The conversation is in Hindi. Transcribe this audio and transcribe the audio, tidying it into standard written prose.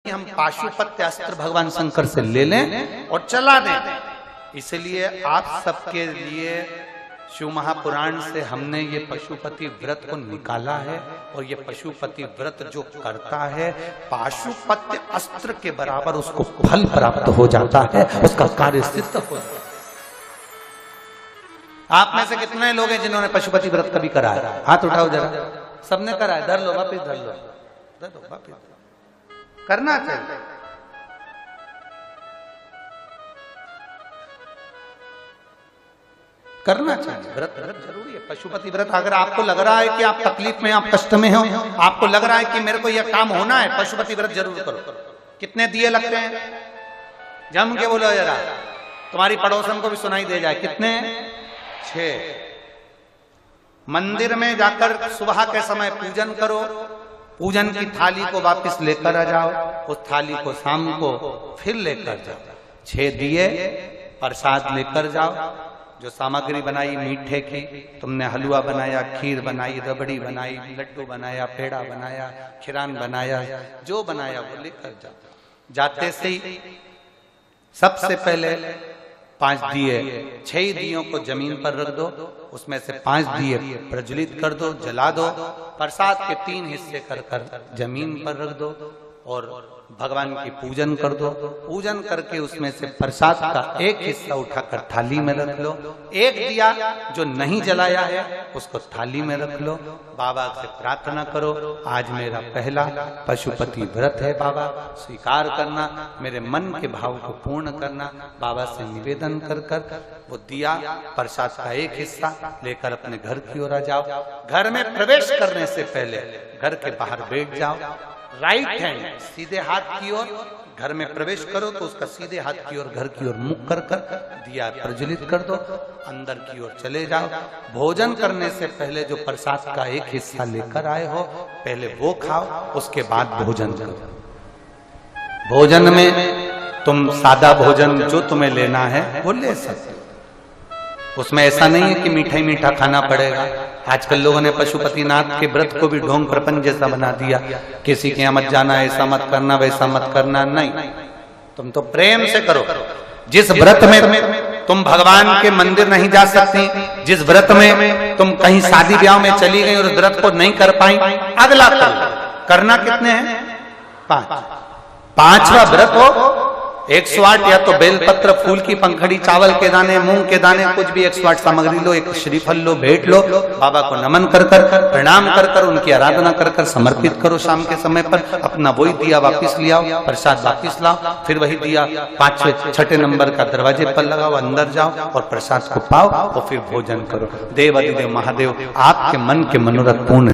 हम पाशुपत्य अस्त्र भगवान शंकर से ले लें और चला दें। इसलिए आप सबके लिए शिव महापुराण से हमने ये पशुपति व्रत को निकाला है, और ये पशुपति व्रत जो करता है पाशुपत्य अस्त्र के बराबर उसको फल प्राप्त हो जाता है, उसका कार्य सिद्ध हो जाता है। आप में से कितने लोग हैं जिन्होंने पशुपति व्रत कभी कराया? हाथ उठाओ जरा। सबने कराया? धर लो वापिस, धर लो, धर लो वापिस। करना चाहिए। करना चाहिए। व्रत जरूरी है। पशुपति व्रत अगर आपको लग रहा है कि आप तकलीफ में, आप कष्ट में हो, आपको लग रहा है कि मेरे को यह काम होना है, पशुपति व्रत जरूर करो। कितने दिए लगते हैं? जम के बोलो जरा, तुम्हारी पड़ोसन को भी सुनाई दे जाए। कितने? 6। मंदिर में जाकर सुबह के समय पूजन करो, पूजन की थाली को वापस लेकर आ जाओ, उस थाली को शाम को फिर लेकर जाओ। 6 दिए प्रसाद लेकर जाओ। जो सामग्री बनाई मीठे की, तुमने हलवा बनाया, खीर बनाई, रबड़ी बनाई, लड्डू बनाया, पेड़ा बनाया, खिरान बनाया, जो बनाया वो लेकर जाओ। जाते से ही सबसे पहले 5 दिए, 6 दियों को जमीन पर रख दो, उसमें से 5 दिए प्रज्वलित कर दो, जला दो। प्रसाद के 3 हिस्से कर कर जमीन पर रख दो और भगवान की पूजन कर दो। पूजन करके उसमें से प्रसाद का 1 हिस्सा उठाकर थाली में रख लो। 1 दिया जो नहीं जलाया है उसको थाली में रख लो। बाबा से प्रार्थना करो, आज मेरा पहला पशुपति व्रत है बाबा, स्वीकार करना, मेरे मन के भाव को पूर्ण करना। बाबा से निवेदन कर कर वो दिया प्रसाद का 1 हिस्सा लेकर अपने घर की ओर आ जाओ। घर में प्रवेश करने से पहले घर के बाहर बैठ जाओ। राइट हैंड सीधे हाथ की ओर घर में प्रवेश करो तो उसका सीधे हाथ की ओर घर की ओर मुख कर कर दिया प्रज्वलित कर दो। अंदर की ओर चले जाओ। भोजन करने से पहले जो प्रसाद का 1 हिस्सा लेकर आए हो पहले वो खाओ, उसके बाद भोजन करो। भोजन में तुम सादा भोजन जो तुम्हें लेना है वो ले सकते हो। उसमें ऐसा नहीं है कि मीठा ही मीठा खाना पड़ेगा। आजकल लोगों ने पशुपतिनाथ के व्रत को भी ढोंग प्रपंच जैसा बना दिया। किसी के यहाँ मत जाना, ऐसा मत करना, वैसा मत करना। नहीं, तुम तो प्रेम से करो। जिस व्रत में तुम भगवान के मंदिर नहीं जा सकती, जिस व्रत में तुम कहीं शादी ब्याह में चली गई और व्रत को नहीं कर पाई, अगला करना कितने हैं? 5। 5वां व्रत हो 108 या तो बेलपत्र, फूल की पंखड़ी, चावल के दाने, मूंग के दाने, कुछ भी 108 सामग्री लो, एक श्रीफल लो, भेंट लो, बाबा को नमन कर कर, प्रणाम कर कर, उनकी आराधना कर कर समर्पित करो। शाम के समय पर अपना वही दिया वापिस ले आओ, प्रसाद वापिस लाओ, फिर वही दिया 5वें 6ठे नंबर का दरवाजे पर लगाओ, अंदर जाओ और प्रसाद को पाओ और फिर भोजन करो। देव अधिदेव महादेव आपके मन के मनोरथ पूर्ण